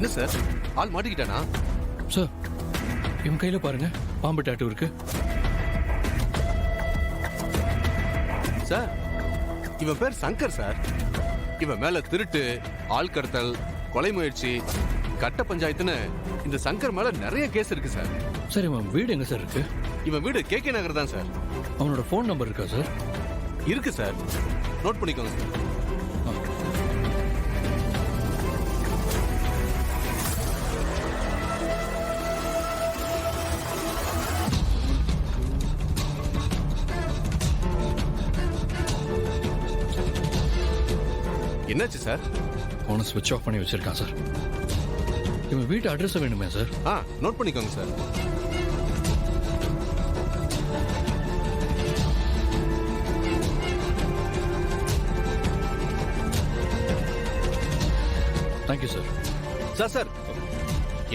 என்ன சார், ஆள் மாட்டிக்கிட்டானா? சார் இவன் கையில பாருங்க, பாம்பு டாட்டூ இருக்கு. சார் இவன் பேர் சங்கர் சார். இவன் மேல திருட்டு, ஆள் கடத்தல், கொலை முயற்சி, கட்ட பஞ்சாயத்துன்னு இந்த சங்கர் மேல நிறைய கேஸ் இருக்கு சார். சார் இவன் வீடு எங்க சார் இருக்கு? இவன் வீடு கேகே நகர் தான் சார். அவனோட ஃபோன் நம்பர் இருக்கா சார்? இருக்கு சார், நோட் பண்ணிக்கோங்க சார். என்னாச்சு சார்? ஃபோனை ஸ்விட்ச் ஆஃப் பண்ணி வச்சிருக்கான் சார். இவன் வீட்டு அட்ரஸ் வேணுமே சார்? நோட் பண்ணிக்கோங்க sir. Thank you sir. Sir sir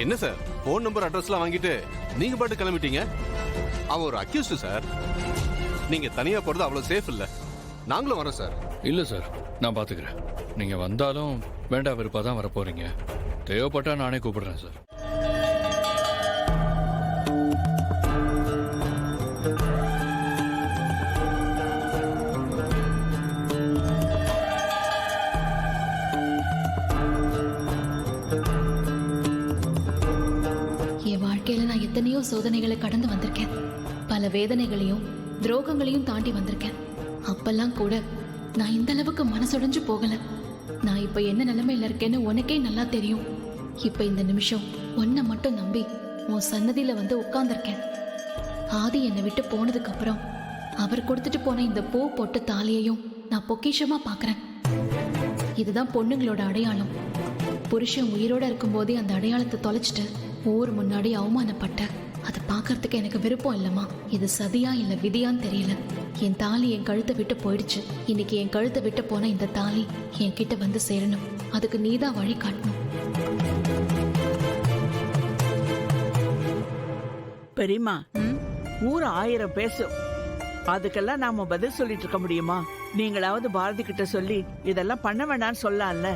என்ன சார், போன் நம்பர் அட்ரஸ்லாம் வாங்கிட்டு நீங்க பாட்டு கிளம்பிட்டீங்க? அவன் ஒரு அக்யூஸ்ட் சார். நீங்க தனியா போறது அவ்வளவு சேஃப் இல்ல. நாங்களும் வரோம் சார். இல்ல சார், நான் பாத்துக்கிறேன். நீங்க வந்தாலும் வேண்டா விருப்பா தான் வர போறீங்க. தேவைப்பட்டா நானே கூப்பிடுறேன் சார். என் வாழ்க்கையில நான் எத்தனையோ சோதனைகளை கடந்து வந்திருக்கேன். பல வேதனைகளையும் துரோகங்களையும் தாண்டி வந்திருக்கேன். அப்பெல்லாம் கூட நான் இந்த அளவுக்கு மனசுடைஞ்சு போகல. நான் இப்ப என்ன நிலைமையில இருக்கேன்னு உனக்கே நல்லா தெரியும். இப்ப இந்த நிமிஷம் உன்னை மட்டும் நம்பி உன் சன்னதியில வந்து உட்கார்ந்துருக்கேன். ஆதி என்னை விட்டு போனதுக்கு அப்புறம் அவர் கொடுத்துட்டு போன இந்த பூ போட்ட தாலியையும் நான் பொக்கிஷமா பாக்குறேன். இதுதான் பொண்ணுங்களோட அடையாளம். புருஷன் உயிரோட இருக்கும் போதே அந்த அடையாளத்தை தொலைச்சிட்டு ஊர் முன்னாடி அவமானப்பட்ட அதை பாக்குறதுக்கு எனக்கு விருப்பம் இல்லம்மா. இது சதியா இல்ல விதியான்னு தெரியல. என் தாலி என் கழுத்தை விட்டு போயிடுச்சு. இன்னைக்கு என் கழுத்தை விட்டு போன இந்த தாலி என் கிட்ட வந்து சேரணும். அதுக்கு நீதான் வழி காட்டணும். பெரியம்மா, ஊர் 1000 பேசும். அதுக்கெல்லாம் நாம பதில் சொல்லிட்டு இருக்க முடியுமா? நீங்களாவது பாரதி கிட்ட சொல்லி இதெல்லாம் பண்ண வேண்டாம்னு சொல்லலாம்ல.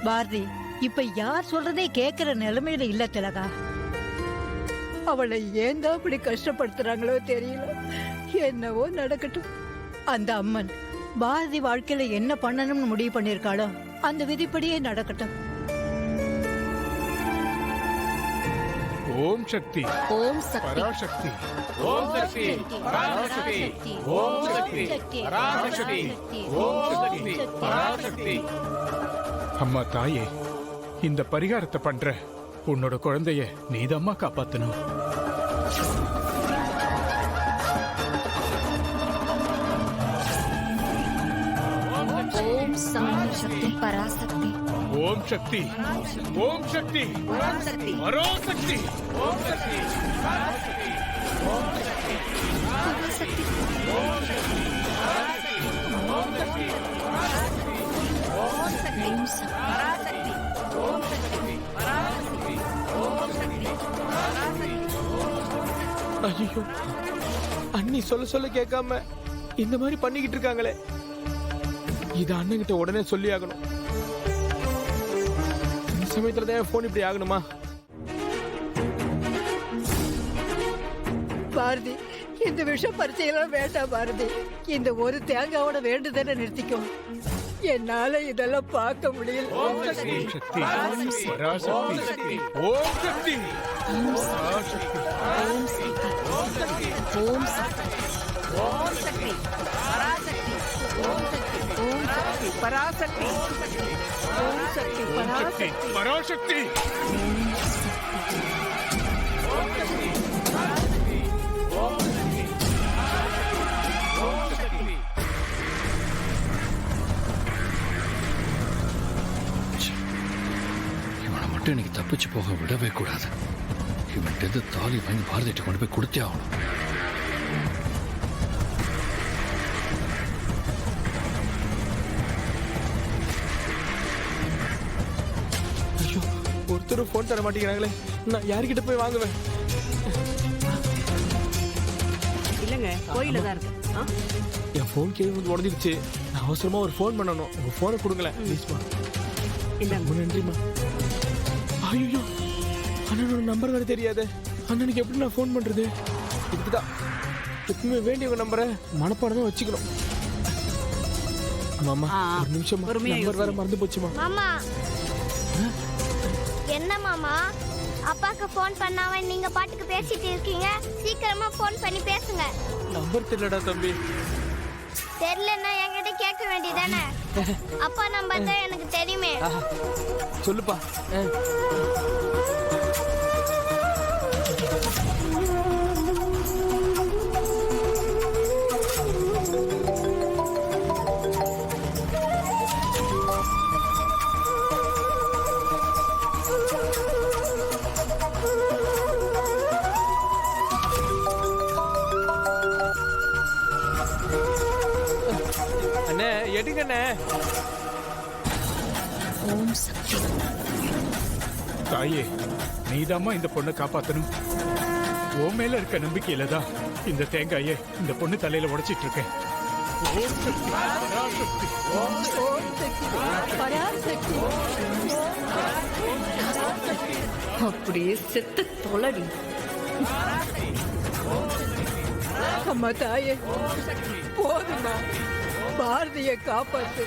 பாரதி இப்ப யார் சொல்றதே கேக்குற நிலைமையில இல்ல திலகா. அவளை ஏன் தான் அப்படி கஷ்டப்படுத்துறாங்களோ தெரியல. என்னவோ நடக்கட்டும். அந்த அம்மன் பாரதி வாழ்க்கையில என்ன பண்ணணும்னு முடிவு பண்ணிருக்காளோ அந்த விதிப்படியே நடக்கட்டும். ஓம் சக்தி, ஓம் சக்தி, பராசக்தி, ஓம் சக்தி, பராசக்தி, ஓம் சக்தி, பராசக்தி, ஓம் சக்தி, பராசக்தி. அம்மா தாயே, இந்த பரிகாரத்தை பண்ற உன்னோட குழந்தைய நீதம்மா காப்பாத்தணும். ஓம் சக்தி, பராசக்தி, ஓம் சக்தி, ஓம் சக்தி, பராசக்தி, ஓம் சக்தி, பராசக்தி, ஓம் சக்தி, பராசக்தி, ஓம் சக்தி, பராசக்தி, ஓம் சக்தி, பராசக்தி, ஓம் சக்தி, பராசக்தி, ஓம் சக்தி, பராசக்தி, ஓம் சக்தி, பராசக்தி. ஐயோ, அண்ணி சொல்ல கேட்காம இந்த மாதிரி பண்ணிக்கிட்டு இருக்காங்களே. இது அண்ணன் கிட்ட உடனே சொல்லி ஆகணும். இந்த சமயத்துல தான் போன் இப்படி ஆகணுமா? பாரதி இந்த விஷம் பரிச்சையெல்லாம் வேண்டாம் பாரதி. இந்த ஒரு தேங்காவோட வேண்டுதலை நிறுத்திக்கும். என்னால இதெல்லாம் பார்க்க முடியல. ஓம் சக்தி, சக்தி, பராசக்தி, ஓம் சக்தி, பராசக்தி, ஓம் சக்தி, ஓம் சக்தி, ஓம் சக்தி, ஓம் சக்தி, பராசக்தி, ஓம் சக்தி, ஓம் சக்தி, பராசக்தி, ஓம் சக்தி, பராசக்தி, பராசக்தி. ஓம் சக்தி, பராசக்தி, ஓம் சக்தி, ஓம் சக்தி. இவனை மட்டும் இன்னைக்கு தப்பிச்சு போக விடவே கூடாது. இவன்ட்டு தாலி வாங்கி பாரதிட்ட கொண்டு போய் கொடுத்தே ஆகணும். ஐயோ, ஒருத்தரும் போன் தர மாட்டேங்கிறாங்களே. நான் யாருக்கிட்ட போய் வாங்குவேன்? இல்லங்க, கோயில தான் இருக்கு. என் போன் கீழே வந்து உடஞ்சிருச்சு. நான் அவசரமா ஒரு போன் பண்ணணும். உங்க போனை கொடுங்களேன் ப்ளீஸ்மா. இல்ல, ரொம்ப நன்றிமா. ஐயோ, அண்ணனோட நம்பர் வேற தெரியாது. அண்ணனுக்கு எப்படி நான் ஃபோன் பண்றது? இதுக்குதான் எப்பவுமே வேண்டியவங்க நம்பரை மனப்பாடமா வச்சுக்கணும். மாமா ஒரு நிமிஷம், நம்பர் வேற மறந்து போச்சுமா. மாமா என்ன மாமா, அப்பாக்கு ஃபோன் பண்ணாம நீங்க பாட்டுக்கு பேசிட்டு இருக்கீங்க? சீக்கிரமா ஃபோன் பண்ணி பேசுங்க. நம்பர் தெரியலடா தம்பி. தெரியலன்னா என்கிட்ட கேட்க வேண்டியதானே? அப்பா நம்பர் தான் எனக்கு தெரியுமே. சொல்லுப்பா. அண்ணே எடுங்கண்ணே. ஓம் சக்தி. தாயே, நீதாம்மா இந்த பொண்ணை காப்பாத்தணும். உன் மேல இருக்க நம்பிக்கையில தான் இந்த தேங்காயை இந்த பொண்ணு தலையில உடைச்சிட்டு இருக்கேன். ஓம் சக்தி, பராசக்தி. பராசக்தி. அப்படியே செத்து தொலைடி. அம்மா தாயே, போதுமா, பாரதியை காப்பாத்து.